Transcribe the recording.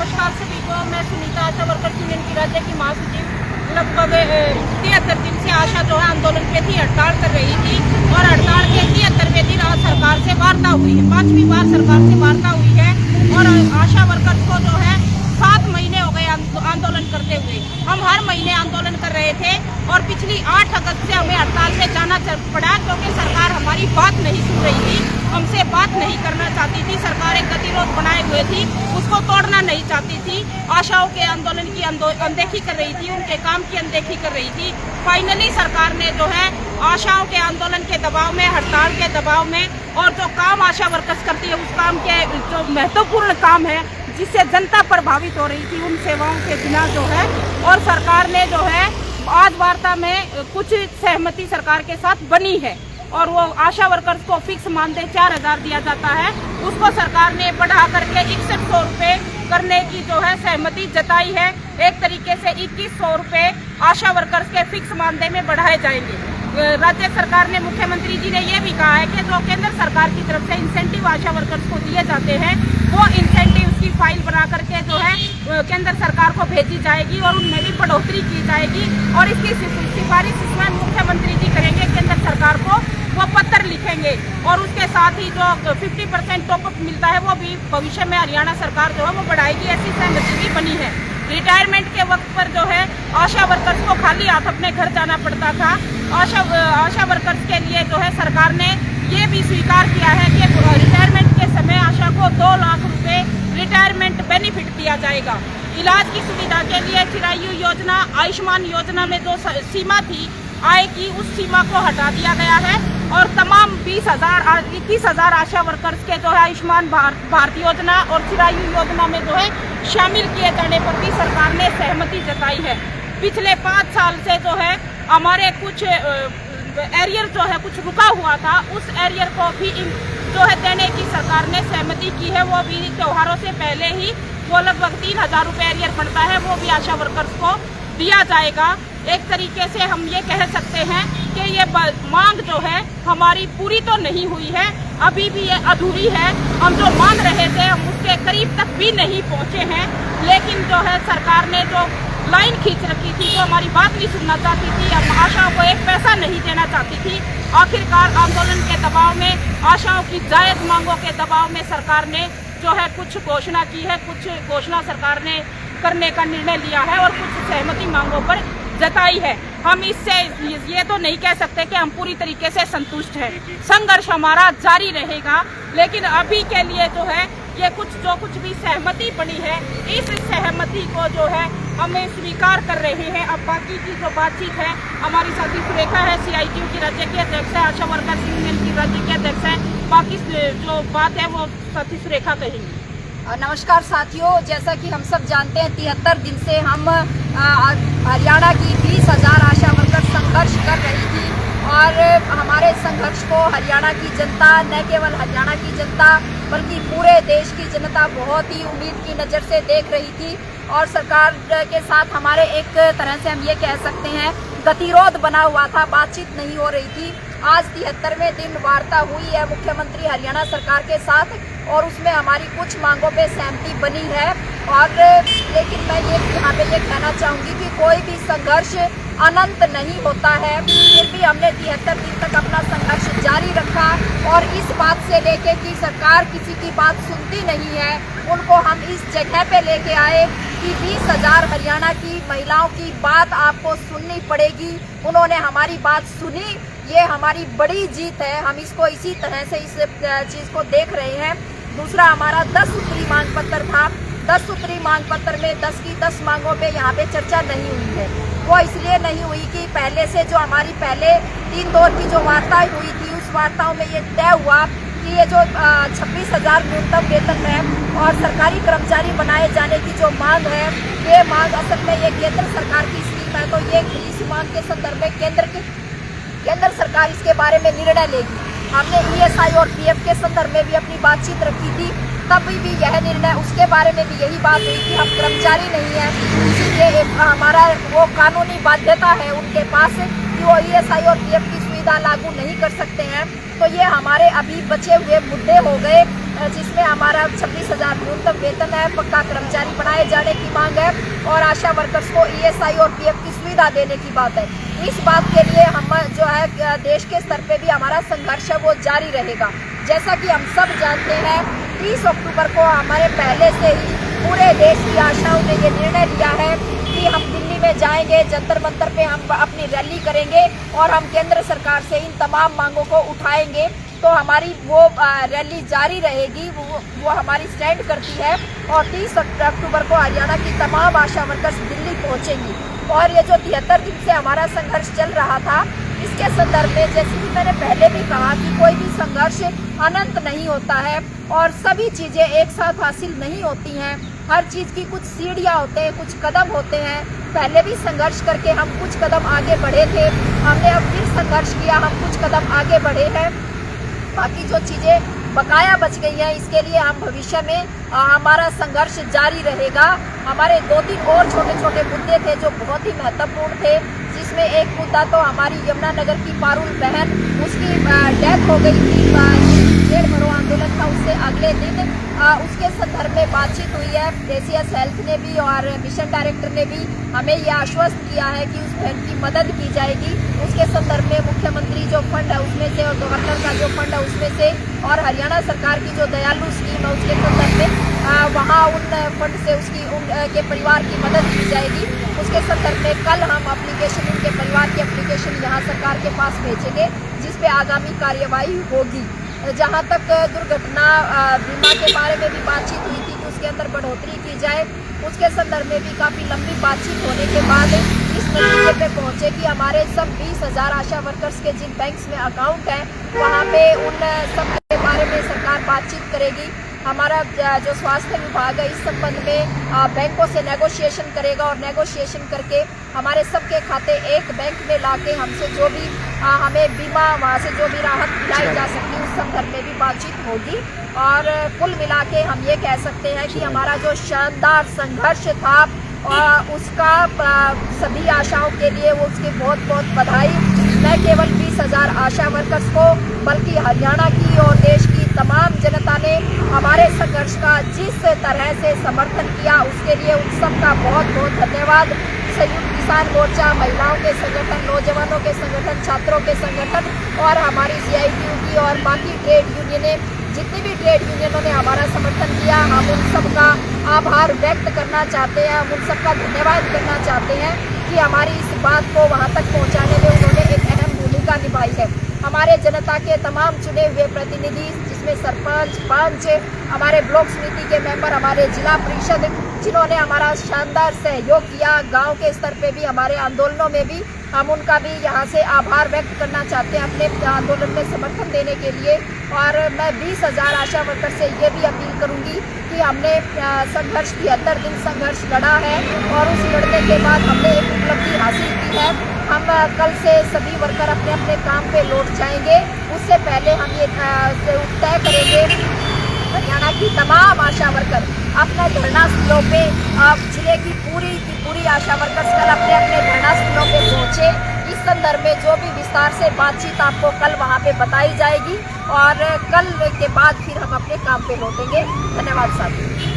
नमस्कार सभी को। मैं सुनीता, आशा वर्कर्स यूनियन की राज्य की महासचिव। लगभग 73 दिन से आशा जो है आंदोलन पे थी, हड़ताल कर रही थी और हड़ताल के 73वें दिन आज सरकार से वार्ता हुई है। 5वीं बार सरकार से वार्ता हुई है और आशा वर्कर्स को जो है 7 महीने हो गए आंदोलन करते हुए। हम हर महीने आंदोलन कर रहे थे और पिछली 8 अगस्त से हमें हड़ताल पे जाना पड़ा क्योंकि सरकार हमारी बात नहीं सुन रही थी, हमसे बात नहीं करना चाहती थी। सरकार एक गतिरोध बनाए हुए थी, उसको तोड़ना नहीं चाहती थी। आशाओं के आंदोलन की अनदेखी कर रही थी, उनके काम की अनदेखी कर रही थी। फाइनली सरकार ने जो है आशाओं के आंदोलन के दबाव में, हड़ताल के दबाव में और जो काम आशा वर्कर्स करती है उस काम के जो महत्वपूर्ण काम है जिससे जनता प्रभावित हो रही थी, उन सेवाओं के बिना जो है और सरकार ने जो है आज वार्ता में कुछ सहमति सरकार के साथ बनी है और वो आशा वर्कर्स को फिक्स मानदेय 4000 दिया जाता है, उसको सरकार ने बढ़ा करके 6100 रुपये करने की जो है सहमति जताई है। एक तरीके से 2100 रुपये आशा वर्कर्स के फिक्स मानदेय में बढ़ाए जाएंगे। राज्य सरकार ने, मुख्यमंत्री जी ने ये भी कहा है कि जो केंद्र सरकार की तरफ से इंसेंटिव आशा वर्कर्स को दिए जाते हैं वो इंसेंटिव की फाइल बना करके जो है केंद्र सरकार को भेजी जाएगी और उनमें भी बढ़ोतरी की जाएगी और इसकी सिफारिश स्वयं मुख्यमंत्री जी करेंगे। केंद्र सरकार को वो पत्र लिखेंगे और उसके साथ ही जो 50% टॉपअप मिलता है वो भी भविष्य में हरियाणा सरकार जो है वो बढ़ाएगी, ऐसी सहमति भी बनी है। रिटायरमेंट के वक्त पर जो है आशा वर्कर्स को खाली हाथ अपने घर जाना पड़ता था। आशा वर्कर्स के लिए जो है सरकार ने ये भी स्वीकार किया है कि रिटायरमेंट के समय आशा को 2 लाख रुपए रिटायरमेंट बेनिफिट दिया जाएगा। इलाज की सुविधा के लिए चिरायु योजना, आयुष्मान योजना में जो सीमा थी आय की, उस सीमा को हटा दिया गया है और तमाम 21,000 आशा वर्कर्स के जो है आयुष्मान भारत योजना और चिरायु योजना में जो है शामिल किए जाने पर भी सरकार ने सहमति जताई है। पिछले 5 साल से जो है हमारे कुछ एरियर जो है कुछ रुका हुआ था, उस एरियर को भी जो है देने की सरकार ने सहमति की है। वो भी त्योहारों से पहले ही वो लगभग 3000 रुपये एरियर बढ़ता है, वो भी आशा वर्कर्स को दिया जाएगा। एक तरीके से हम ये कह सकते हैं कि ये मांग जो है हमारी पूरी तो नहीं हुई है, अभी भी ये अधूरी है। हम जो मांग रहे थे हम उसके करीब तक भी नहीं पहुंचे हैं, लेकिन जो है सरकार ने जो लाइन खींच रखी थी, जो हमारी बात नहीं सुनना चाहती थी, हम आशाओं को एक पैसा नहीं देना चाहती थी, आखिरकार आंदोलन के दबाव में, आशाओं की जायज मांगों के दबाव में सरकार ने जो है कुछ घोषणा की है, कुछ घोषणा सरकार ने करने का निर्णय लिया है और कुछ सहमति मांगों पर जताई है। हम इससे ये तो नहीं कह सकते कि हम पूरी तरीके से संतुष्ट हैं। संघर्ष हमारा जारी रहेगा, लेकिन अभी के लिए जो है ये जो कुछ भी सहमति बनी है, इस सहमति को जो है हमें स्वीकार कर रहे हैं। अब बाकी की जो बातचीत है, हमारी साथी सुरेखा है, CITU की राज्य की अध्यक्ष है, आशा वर्कर्स यूनियन की राज्य की अध्यक्ष है, बाकी जो बात है वो साथी सुरेखा कहेंगी। नमस्कार साथियों, जैसा कि हम सब जानते हैं 73 दिन से हम हरियाणा की 20,000 आशा वर्कर्स संघर्ष कर रही थी और हमारे संघर्ष को हरियाणा की जनता, न केवल हरियाणा की जनता बल्कि पूरे देश की जनता बहुत ही उम्मीद की नज़र से देख रही थी और सरकार के साथ हमारे एक तरह से हम ये कह सकते हैं गतिरोध बना हुआ था, बातचीत नहीं हो रही थी। आज 73वें दिन वार्ता हुई है मुख्यमंत्री हरियाणा सरकार के साथ और उसमें हमारी कुछ मांगों पे सहमति बनी है और लेकिन मैं यहाँ पे ये कहना चाहूँगी कि कोई भी संघर्ष अनंत नहीं होता है। फिर भी हमने 73 दिन तक अपना संघर्ष जारी रखा और इस बात से लेके कि सरकार किसी की बात सुनती नहीं है, उनको हम इस जगह पे लेके आए कि 20,000 हरियाणा की महिलाओं की बात आपको सुननी पड़ेगी। उन्होंने हमारी बात सुनी, ये हमारी बड़ी जीत है। हम इसको इसी तरह से इस चीज़ को देख रहे हैं। दूसरा हमारा 10 सूत्री मांग पत्र था। 10 सूत्री मांग पत्र में 10 की 10 मांगों पे यहाँ पे चर्चा नहीं हुई है। वो इसलिए नहीं हुई कि पहले से जो हमारी पहले 3 दौर की जो वार्ता हुई थी, उस वार्ताओं में ये तय हुआ कि ये जो 26,000 न्यूनतम वेतन है और सरकारी कर्मचारी बनाए जाने की जो मांग है, ये मांग असल में ये केंद्र सरकार की स्कीम है, तो ये इस मांग के संदर्भ में केंद्र सरकार इसके बारे में निर्णय लेगी। हमने ESI और PF के संदर्भ में भी अपनी बातचीत रखी थी, तब भी यह निर्णय, उसके बारे में भी यही बात हुई कि हम कर्मचारी नहीं हैं, इसीलिए हमारा वो कानूनी बाध्यता है उनके पास कि वो ESI और PF की सुविधा लागू नहीं कर सकते हैं। तो ये हमारे अभी बचे हुए मुद्दे हो गए जिसमें हमारा 26,000 न्यूनतम वेतन है, पक्का कर्मचारी बनाए जाने की मांग है और आशा वर्कर्स को ESI और PF की सुविधा देने की बात है। इस बात के लिए हम जो है देश के स्तर पे भी हमारा संघर्ष है वो जारी रहेगा। जैसा कि हम सब जानते हैं 30 अक्टूबर को हमारे पहले से ही पूरे देश की आशाओं ने ये निर्णय लिया है कि हम दिल्ली में जाएंगे, जंतर मंतर पे हम अपनी रैली करेंगे और हम केंद्र सरकार से इन तमाम मांगों को उठाएंगे। तो हमारी वो रैली जारी रहेगी, वो हमारी स्टैंड करती है और 30 अक्टूबर को हरियाणा की तमाम आशा वर्कर्स दिल्ली पहुंचेंगी। और ये जो 73 दिन से हमारा संघर्ष चल रहा था, इसके संदर्भ में जैसे कि मैंने पहले भी कहा कि कोई भी संघर्ष अनंत नहीं होता है और सभी चीज़ें एक साथ हासिल नहीं होती हैं। हर चीज़ की कुछ सीढ़ियाँ होते हैं, कुछ कदम होते हैं। पहले भी संघर्ष करके हम कुछ कदम आगे बढ़े थे, हमने अब फिर संघर्ष किया, हम कुछ कदम आगे बढ़े हैं। बाकी जो चीज़ें बकाया बच गई हैं, इसके लिए हम भविष्य में हमारा संघर्ष जारी रहेगा। हमारे 2-3 और छोटे छोटे मुद्दे थे जो बहुत ही महत्वपूर्ण थे, जिसमें एक मुद्दा तो हमारी यमुनानगर की पारुल बहन, उसकी डेथ हो गई थी, डेढ़ भरो आंदोलन था, उससे अगले दिन उसके संदर्भ में बातचीत हुई है। ACS हेल्थ ने भी और मिशन डायरेक्टर ने भी हमें यह आश्वस्त किया है कि उस बहन की मदद की जाएगी। उसके संदर्भ में मुख्यमंत्री जो फंड है उसमें से और गवर्नर का जो फंड है उसमें से और हरियाणा सरकार की जो दयालु स्कीम है उसके संदर्भ में वहाँ उन फंड से उनके परिवार की मदद की जाएगी। उसके संदर्भ में कल हम एप्लीकेशन, उनके परिवार की एप्लीकेशन यहाँ सरकार के पास भेजेंगे, जिस पे आगामी कार्यवाही होगी। जहाँ तक दुर्घटना बीमा के बारे में भी बातचीत हुई थी कि उसके अंदर बढ़ोतरी की जाए, उसके संदर्भ में भी काफ़ी लंबी बातचीत होने के बाद इस नतीजे पे पहुँचे कि हमारे सब 20,000 आशा वर्कर्स के जिन बैंक्स में अकाउंट हैं वहाँ पे उन सब के बारे में सरकार बातचीत करेगी। हमारा जो स्वास्थ्य विभाग है इस संबंध में बैंकों से नेगोशिएशन करेगा और नेगोशिएशन करके हमारे सबके खाते एक बैंक में लाके हमसे जो भी हमें बीमा, वहाँ से जो भी राहत दिलाई जा सकती है उस संदर्भ में भी बातचीत होगी। और कुल मिला के हम ये कह सकते हैं कि हमारा जो शानदार संघर्ष था उसका सभी आशाओं के लिए वो उसकी बहुत बहुत बधाई। न केवल 20,000 आशा वर्कर्स को बल्कि हरियाणा की और देश की तमाम जनता ने हमारे संघर्ष का जिस तरह से समर्थन किया उसके लिए उन सबका बहुत बहुत धन्यवाद। संयुक्त किसान मोर्चा, महिलाओं के संगठन, नौजवानों के संगठन, छात्रों के संगठन और हमारी CITU की और बाकी ट्रेड यूनियनें, जितनी भी ट्रेड यूनियनों ने हमारा समर्थन किया, हम उन सबका आभार व्यक्त करना चाहते हैं, हम उन सबका धन्यवाद करना चाहते हैं कि हमारी इस बात को वहाँ तक पहुँचाने में उन्होंने एक अहम भूमिका निभाई है। हमारे जनता के तमाम चुने हुए प्रतिनिधि, जिसमें सरपंच, पंच, हमारे ब्लॉक समिति के मेंबर, हमारे जिला परिषद, जिन्होंने हमारा शानदार सहयोग किया, गांव के स्तर पे भी हमारे आंदोलनों में भी हम उनका भी यहाँ से आभार व्यक्त करना चाहते हैं अपने आंदोलन में समर्थन देने के लिए। और मैं 20,000 आशा वर्कर से ये भी अपील करूँगी कि हमने संघर्ष 73 दिन संघर्ष लड़ा है और उस लड़ने के बाद हमने एक उपलब्धि हासिल की है। हम कल से सभी वर्कर अपने अपने काम पे लौट जाएंगे। उससे पहले हम ये तय करेंगे हरियाणा की तमाम आशा वर्कर अपने धरना स्थलों पे, जिले की पूरी आशा वर्कर्स कल अपने अपने धरना स्थलों पे पहुँचे। इस संदर्भ में जो भी विस्तार से बातचीत आपको कल वहाँ पे बताई जाएगी और कल के बाद फिर हम अपने काम पे लौटेंगे। धन्यवाद साथियों।